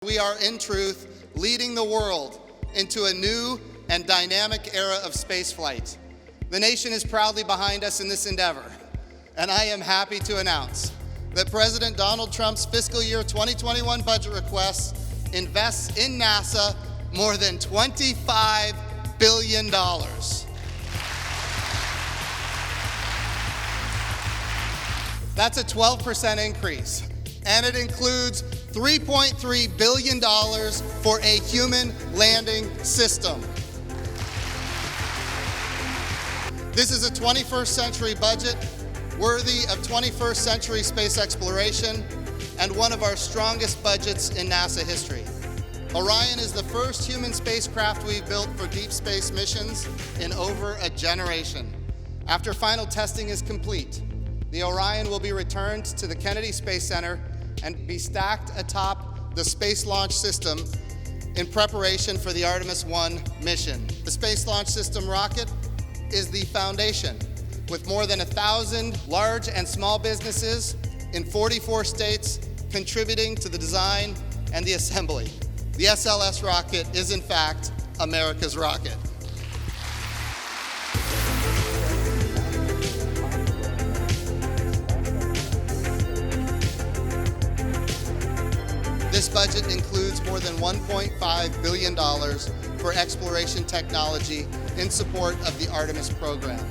We are, in truth, leading the world into a new and dynamic era of spaceflight. The nation is proudly behind us in this endeavor, and I am happy to announce that President Donald Trump's fiscal year 2021 budget request invests in NASA more than $25 billion. That's a 12% increase, and it includes $3.3 billion for a human landing system. This is a 21st century budget worthy of 21st century space exploration and one of our strongest budgets in NASA history. Orion is the first human spacecraft we've built for deep space missions in over a generation. After final testing is complete, the Orion will be returned to the Kennedy Space Center and be stacked atop the Space Launch System in preparation for the Artemis 1 mission. The Space Launch System rocket is the foundation, with more than 1,000 large and small businesses in 44 states contributing to the design and the assembly. The Sls Rocket is, in fact, America's rocket. This budget includes more than $1.5 billion for exploration technology in support of the Artemis program.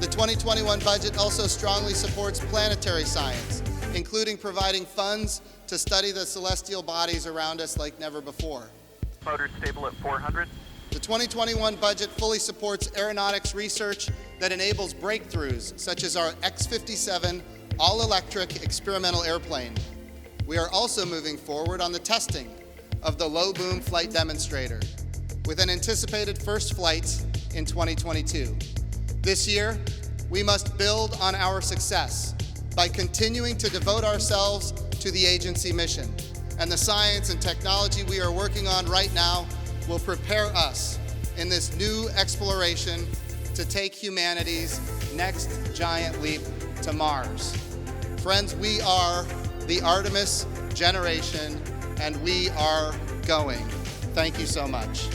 The 2021 budget also strongly supports planetary science, including providing funds to study the celestial bodies around us like never before. Motor stable at 400. The 2021 budget fully supports aeronautics research that enables breakthroughs, such as our X-57 all-electric experimental airplane. We are also moving forward on the testing of the low-boom flight demonstrator, with an anticipated first flight in 2022. This year, we must build on our success by continuing to devote ourselves to the agency mission. And the science and technology we are working on right now will prepare us in this new exploration to take humanity's next giant leap to Mars. Friends, we are the Artemis Generation, and we are going. Thank you so much.